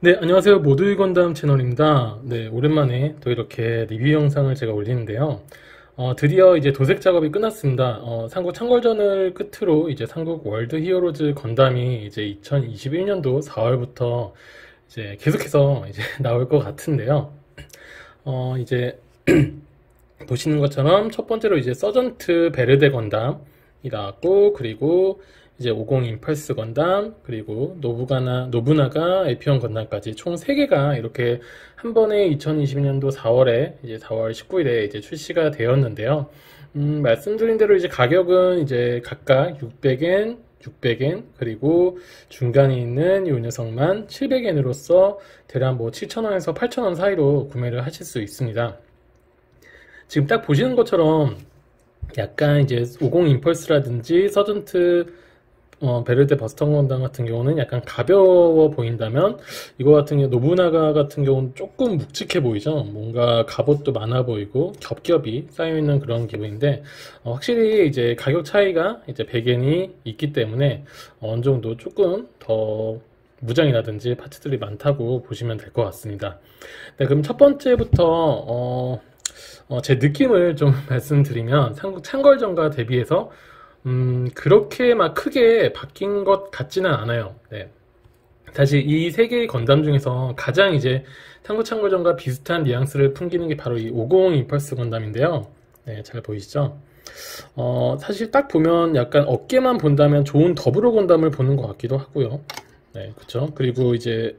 네, 안녕하세요. 모두의 건담 채널입니다. 네, 오랜만에 또 이렇게 리뷰 영상을 제가 올리는데요. 드디어 이제 도색 작업이 끝났습니다. 삼국 창궐전을 끝으로 이제 삼국 월드 히어로즈 건담이 이제 2021년도 4월부터 이제 계속해서 이제 나올 것 같은데요. 이제 보시는 것처럼 첫 번째로 이제 서전트 베르데 건담이 나왔고, 그리고 이제 50 임펄스 건담, 그리고 노부나가 에피온 건담까지 총 3개가 이렇게 한 번에 2022년도 4월에 이제 4월 19일에 이제 출시가 되었는데요. 말씀드린 대로 이제 가격은 이제 각각 600엔, 600엔, 그리고 중간에 있는 이 녀석만 700엔으로서 대략 뭐 7,000원에서 8,000원 사이로 구매를 하실 수 있습니다. 지금 딱 보시는 것처럼 약간 이제 50 임펄스라든지 서전트 베르데 버스턴 건담 같은 경우는 약간 가벼워 보인다면 이거 같은 경우 노부나가 같은 경우는 조금 묵직해 보이죠. 뭔가 갑옷도 많아 보이고 겹겹이 쌓여 있는 그런 기분인데 확실히 이제 가격 차이가 이제 100엔이 있기 때문에 어느 정도 조금 더 무장이라든지 파츠들이 많다고 보시면 될 것 같습니다. 네, 그럼 첫 번째부터 제 느낌을 좀 말씀드리면 삼국 창궐전과 대비해서 그렇게 막 크게 바뀐 것 같지는 않아요. 네. 사실 이 세 개의 건담 중에서 가장 이제 삼국 창궐전과 비슷한 뉘앙스를 풍기는 게 바로 이 50 임펄스 건담인데요. 네, 잘 보이시죠? 사실 딱 보면 약간 어깨만 본다면 좋은 더블로 건담을 보는 것 같기도 하고요. 네, 그쵸. 그리고 이제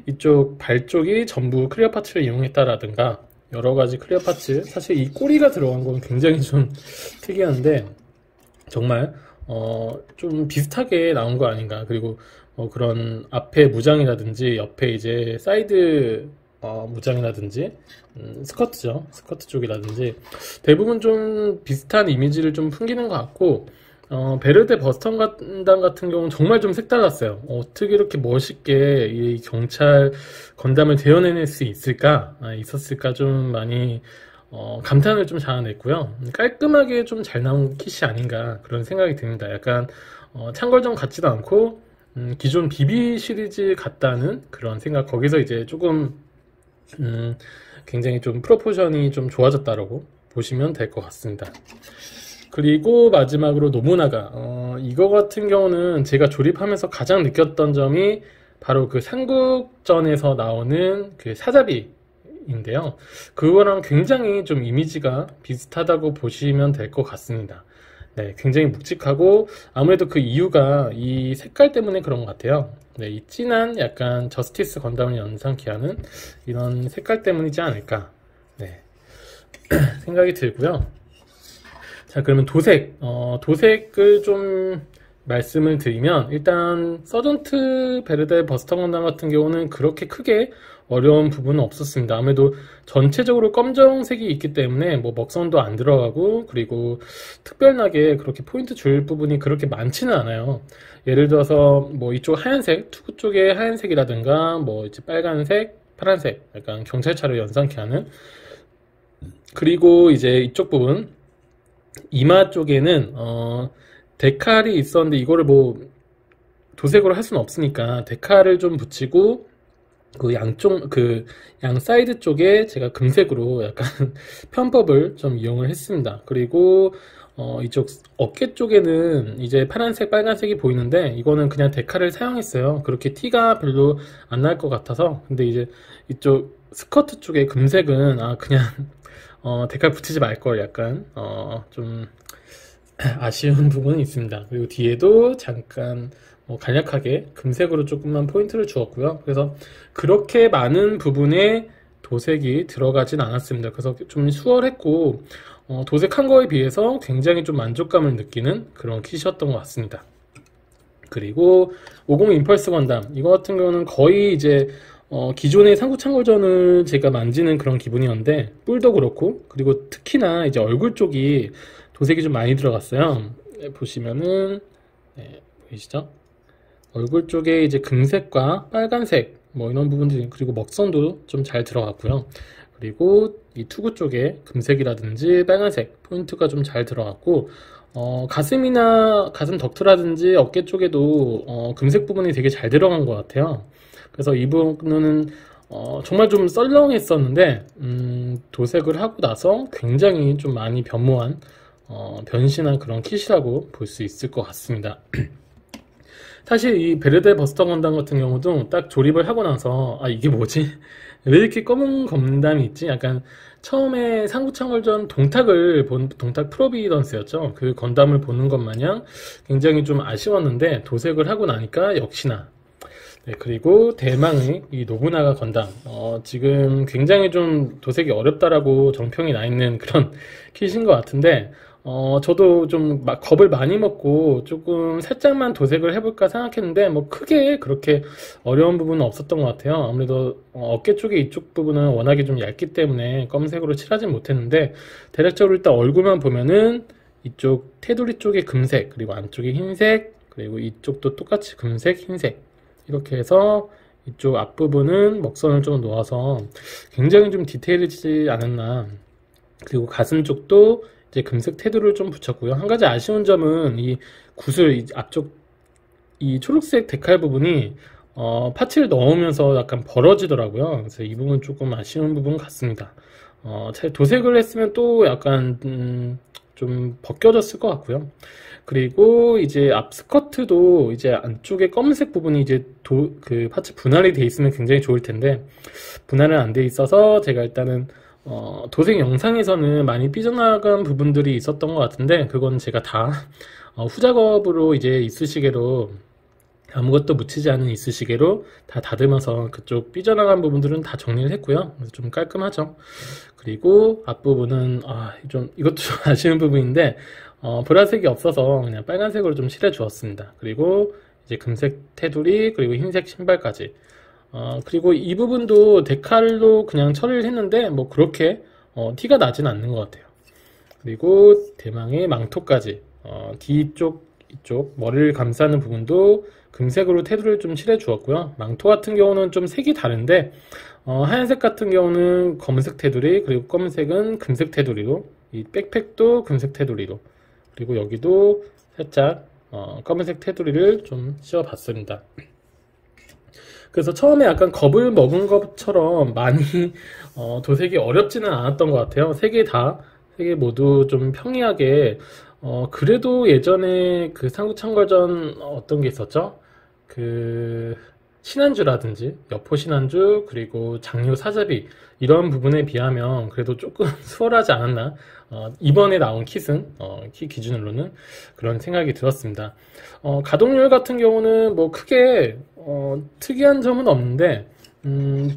이쪽 발 쪽이 전부 클리어 파츠를 이용했다라든가 여러 가지 클리어 파츠. 사실 이 꼬리가 들어간 건 굉장히 좀 특이한데 정말 좀 비슷하게 나온 거 아닌가. 그리고 그런 앞에 무장이라든지 옆에 이제 사이드 무장이라든지 스커트죠. 스커트 쪽이라든지 대부분 좀 비슷한 이미지를 좀 풍기는 것 같고 베르데 버스턴 건담 같은 경우는 정말 좀 색달랐어요. 어떻게 이렇게 멋있게 이 경찰 건담을 대여내낼 수 있었을까 좀 많이 감탄을 좀 자아냈고요. 깔끔하게 좀 잘 나온 kit이 아닌가 그런 생각이 듭니다. 약간 창궐전 같지도 않고 기존 BB 시리즈 같다는 그런 생각. 거기서 이제 조금 굉장히 좀 프로포션이 좀 좋아졌다라고 보시면 될 것 같습니다. 그리고 마지막으로 노부나가 이거 같은 경우는 제가 조립하면서 가장 느꼈던 점이 바로 그 삼국전에서 나오는 그 사자비인데요. 그거랑 굉장히 좀 이미지가 비슷하다고 보시면 될 것 같습니다. 네, 굉장히 묵직하고 아무래도 그 이유가 이 색깔 때문에 그런 것 같아요. 네, 이 진한 약간 저스티스 건담을 연상케 하는 이런 색깔 때문이지 않을까, 네, 생각이 들고요. 자, 그러면 도색을 좀 말씀을 드리면, 일단, 서전트 베르데 버스터 건담 같은 경우는 그렇게 크게 어려운 부분은 없었습니다. 아무래도 전체적으로 검정색이 있기 때문에, 뭐, 먹선도 안 들어가고, 그리고 특별하게 그렇게 포인트 줄 부분이 그렇게 많지는 않아요. 예를 들어서, 뭐, 이쪽 하얀색, 투구 쪽에 하얀색이라든가, 뭐, 이제 빨간색, 파란색, 약간 경찰차를 연상케 하는, 그리고 이제 이쪽 부분, 이마 쪽에는 데칼이 있었는데 이거를 뭐 도색으로 할 수는 없으니까 데칼을 좀 붙이고 그 양쪽 그 양 사이드 쪽에 제가 금색으로 약간 편법을 좀 이용을 했습니다. 그리고 이쪽 어깨 쪽에는 이제 파란색 빨간색이 보이는데 이거는 그냥 데칼을 사용했어요. 그렇게 티가 별로 안 날 것 같아서. 근데 이제 이쪽 스커트 쪽에 금색은 그냥 데칼 붙이지 말 걸 약간 좀 아쉬운 부분은 있습니다. 그리고 뒤에도 잠깐 간략하게 금색으로 조금만 포인트를 주었고요. 그래서 그렇게 많은 부분에 도색이 들어가진 않았습니다. 그래서 좀 수월했고 도색한 거에 비해서 굉장히 좀 만족감을 느끼는 그런 kit이었던 것 같습니다. 그리고 50 임펄스 건담 이거 같은 경우는 거의 이제 기존의 삼국창궐전을 제가 만지는 그런 기분이었는데 뿔도 그렇고 그리고 특히나 이제 얼굴 쪽이 도색이 좀 많이 들어갔어요. 네, 보시면은 네, 보이시죠? 얼굴 쪽에 이제 금색과 빨간색 뭐 이런 부분들이 그리고 먹선도 좀 잘 들어갔고요. 그리고 이 투구 쪽에 금색이라든지 빨간색 포인트가 좀 잘 들어갔고 가슴이나 가슴 덕트라든지 어깨 쪽에도 금색 부분이 되게 잘 들어간 것 같아요. 그래서 이 부분은 정말 좀 썰렁했었는데 도색을 하고 나서 굉장히 좀 많이 변모한 변신한 그런 킷이라고 볼 수 있을 것 같습니다. 사실 이 베르데 버스터 건담 같은 경우도 딱 조립을 하고 나서 아 이게 뭐지? 왜 이렇게 검은 건담이 있지? 약간 처음에 상구창궐전 동탁 프로비던스였죠. 그 건담을 보는 것 마냥 굉장히 좀 아쉬웠는데 도색을 하고 나니까 역시나 네, 그리고 대망의 이 노부나가 건담 지금 굉장히 좀 도색이 어렵다라고 정평이 나 있는 그런 킷인 것 같은데 저도 좀 겁을 많이 먹고 조금 살짝만 도색을 해볼까 생각했는데 뭐 크게 그렇게 어려운 부분은 없었던 것 같아요. 아무래도 어깨 쪽에 이쪽 부분은 워낙에 좀 얇기 때문에 검은색으로 칠하진 못했는데 대략적으로 일단 얼굴만 보면은 이쪽 테두리 쪽에 금색 그리고 안쪽에 흰색 그리고 이쪽도 똑같이 금색 흰색 이렇게 해서 이쪽 앞부분은 먹선을 좀 놓아서 굉장히 좀 디테일이지 않았나. 그리고 가슴 쪽도 이제 금색 테두리를 좀 붙였고요. 한 가지 아쉬운 점은 이 구슬 이 앞쪽 이 초록색 데칼 부분이 파츠를 넣으면서 약간 벌어지더라고요. 그래서 이 부분 조금 아쉬운 부분 같습니다. 도색을 했으면 또 약간 좀 벗겨졌을 것 같고요. 그리고 이제 앞 스커트도 이제 안쪽에 검은색 부분이 이제 그 파츠 분할이 돼 있으면 굉장히 좋을 텐데 분할은 안 돼 있어서 제가 일단은 도색 영상에서는 많이 삐져나간 부분들이 있었던 것 같은데 그건 제가 다 후작업으로 이제 이쑤시개로 아무것도 묻히지 않은 이쑤시개로 다 다듬어서 그쪽 삐져나간 부분들은 다 정리를 했고요. 그래서 좀 깔끔하죠. 그리고 앞부분은 이것도 좀 아쉬운 부분인데 보라색이 없어서 그냥 빨간색으로 좀 칠해 주었습니다. 그리고 이제 금색 테두리 그리고 흰색 신발까지 그리고 이 부분도 데칼로 그냥 처리를 했는데 뭐 그렇게 티가 나진 않는 것 같아요. 그리고 대망의 망토까지 뒤쪽 이쪽 머리를 감싸는 부분도 금색으로 테두리를 좀 칠해 주었고요. 망토 같은 경우는 좀 색이 다른데 하얀색 같은 경우는 검은색 테두리 그리고 검은색은 금색 테두리로 이 백팩도 금색 테두리로 그리고 여기도 살짝 검은색 테두리를 좀 씌워 봤습니다. 그래서 처음에 약간 겁을 먹은 것처럼 많이 도색이 어렵지는 않았던 것 같아요. 세 개 모두 좀 평이하게 그래도 예전에 그 상구창궐전 어떤 게 있었죠? 그 신안주라든지 여포 신안주 그리고 장류 사자비 이런 부분에 비하면 그래도 조금 수월하지 않았나 이번에 나온 킷은 킷 기준으로는 그런 생각이 들었습니다. 가동률 같은 경우는 뭐 크게 특이한 점은 없는데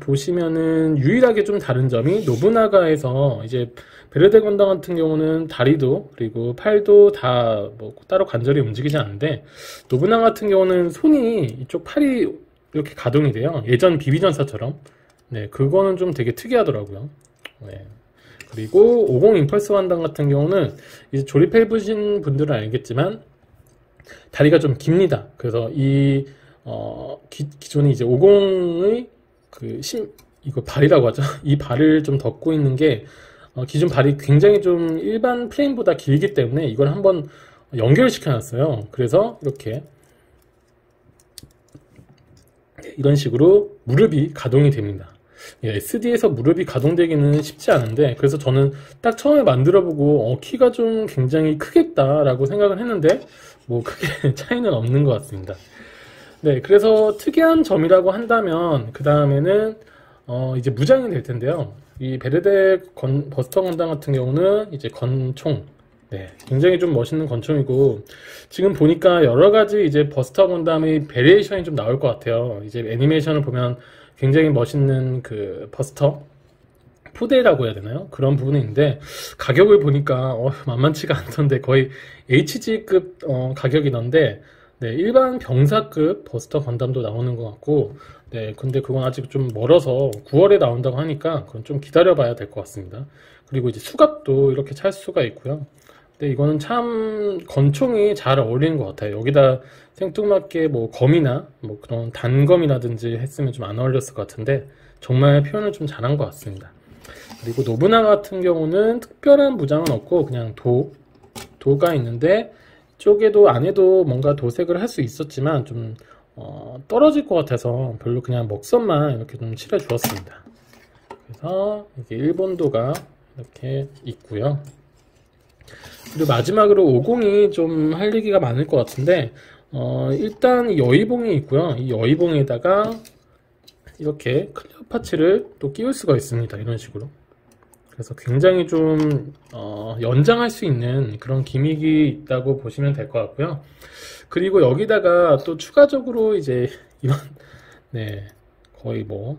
보시면은 유일하게 좀 다른 점이 노부나가에서 이제 베르데 건담 같은 경우는 다리도 그리고 팔도 다 뭐 따로 관절이 움직이지 않는데 노부나가 같은 경우는 손이 이쪽 팔이 이렇게 가동이 돼요. 예전 비비전사처럼. 네, 그거는 좀 되게 특이하더라고요. 네. 그리고 50 임펄스 건담 같은 경우는 이제 조립해 보신 분들은 알겠지만 다리가 좀 깁니다. 그래서 이 기존에 이제 50의 이거 발이라고 하죠. 이 발을 좀 덮고 있는 게 기존 발이 굉장히 좀 일반 프레임보다 길기 때문에 이걸 한번 연결시켜 놨어요. 그래서 이렇게 이런 식으로 무릎이 가동이 됩니다. SD에서 무릎이 가동되기는 쉽지 않은데 그래서 저는 딱 처음에 만들어보고 키가 좀 굉장히 크겠다라고 생각을 했는데 뭐 크게 차이는 없는 것 같습니다. 네, 그래서 특이한 점이라고 한다면 그 다음에는 이제 무장이 될 텐데요. 이 베르데 버스터 건담 같은 경우는 이제 건총, 네, 굉장히 좀 멋있는 건총이고 지금 보니까 여러 가지 이제 버스터 건담의 베리에이션이 좀 나올 것 같아요. 이제 애니메이션을 보면 굉장히 멋있는 그 버스터 포대라고 해야 되나요? 그런 부분이 있는데 가격을 보니까 만만치가 않던데 거의 HG급 가격이던데 네, 일반 병사급 버스터 건담도 나오는 것 같고 네, 근데 그건 아직 좀 멀어서 9월에 나온다고 하니까 그건 좀 기다려 봐야 될 것 같습니다. 그리고 이제 수갑도 이렇게 찰 수가 있고요. 근데 이거는 참 건총이 잘 어울리는 것 같아요. 여기다 생뚱맞게 뭐 검이나 뭐 그런 단검이라든지 했으면 좀 안 어울렸을 것 같은데 정말 표현을 좀 잘한 것 같습니다. 그리고 노부나가 같은 경우는 특별한 무장은 없고 그냥 도가 있는데 쪽에도 안에도 뭔가 도색을 할 수 있었지만 좀 떨어질 것 같아서 별로 그냥 먹선만 이렇게 좀 칠해 주었습니다. 그래서 이게 일본도가 이렇게 있고요. 그리고 마지막으로 50이 좀 할 얘기가 많을 것 같은데, 일단 이 여의봉이 있고요. 이 여의봉에다가 이렇게 클리어 파츠를 또 끼울 수가 있습니다. 이런 식으로. 그래서 굉장히 좀 연장할 수 있는 그런 기믹이 있다고 보시면 될 것 같고요. 그리고 여기다가 또 추가적으로 이제 이런 네, 거의 뭐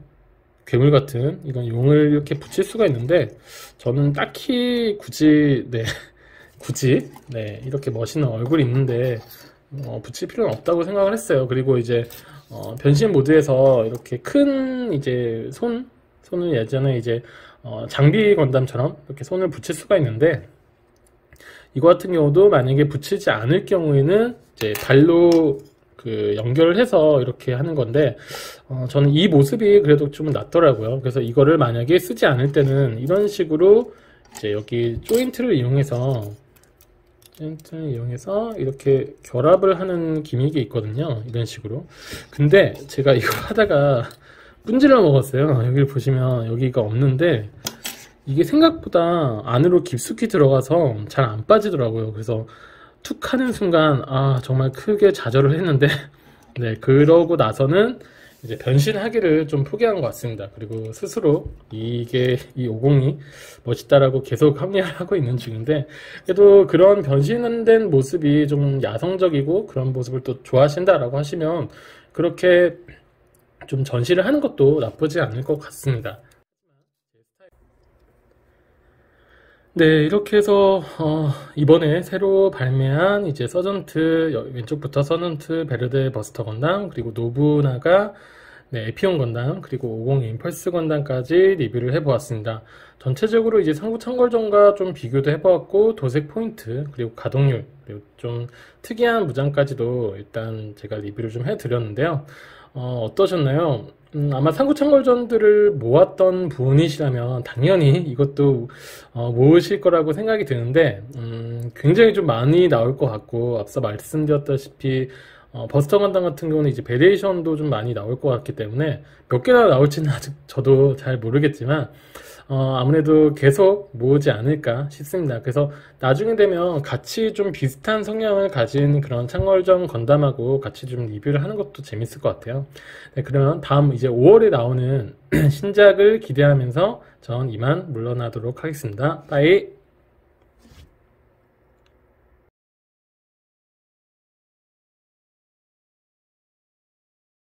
괴물 같은 이런 용을 이렇게 붙일 수가 있는데, 저는 딱히 굳이 이렇게 멋있는 얼굴이 있는데 붙일 필요는 없다고 생각을 했어요. 그리고 이제 변신 모드에서 이렇게 큰 이제 손을 예전에 이제 장비 건담처럼 이렇게 손을 붙일 수가 있는데, 이거 같은 경우도 만약에 붙이지 않을 경우에는 이제 발로 그 연결을 해서 이렇게 하는 건데, 저는 이 모습이 그래도 좀 낫더라고요. 그래서 이거를 만약에 쓰지 않을 때는 이런 식으로 이제 여기 조인트를 이용해서 이렇게 결합을 하는 기믹이 있거든요. 이런 식으로. 근데 제가 이거 하다가 분질러 먹었어요. 여기를 보시면 여기가 없는데, 이게 생각보다 안으로 깊숙이 들어가서 잘 안 빠지더라고요. 그래서 툭 하는 순간 정말 크게 좌절을 했는데 네, 그러고 나서는 이제 변신하기를 좀 포기한 것 같습니다. 그리고 스스로 이 50이 멋있다라고 계속 합리화를 하고 있는 중인데, 그래도 그런 변신된 모습이 좀 야성적이고 그런 모습을 또 좋아하신다라고 하시면 그렇게 좀 전시를 하는 것도 나쁘지 않을 것 같습니다. 네, 이렇게 해서 이번에 새로 발매한 이제 서전트, 왼쪽부터 서전트 베르데 버스터 건담, 그리고 노부나가, 네, 에피온 건담, 그리고 50 임펄스 건담까지 리뷰를 해보았습니다. 전체적으로 이제 상부 참걸전과 좀 비교도 해보았고, 도색 포인트, 그리고 가동률, 그리고 좀 특이한 무장까지도 일단 제가 리뷰를 좀 해드렸는데요. 어떠셨나요? 아마 상구창걸전들을 모았던 분이시라면 당연히 이것도 모으실 거라고 생각이 드는데, 굉장히 좀 많이 나올 것 같고, 앞서 말씀드렸다시피 버스터 건담 같은 경우는 이제 베리에이션도 좀 많이 나올 것 같기 때문에 몇 개나 나올지는 아직 저도 잘 모르겠지만 아무래도 계속 모으지 않을까 싶습니다. 그래서 나중에 되면 같이 좀 비슷한 성향을 가진 그런 창걸전 건담하고 같이 좀 리뷰를 하는 것도 재밌을 것 같아요. 네, 그러면 다음 이제 5월에 나오는 신작을 기대하면서 전 이만 물러나도록 하겠습니다. 빠이.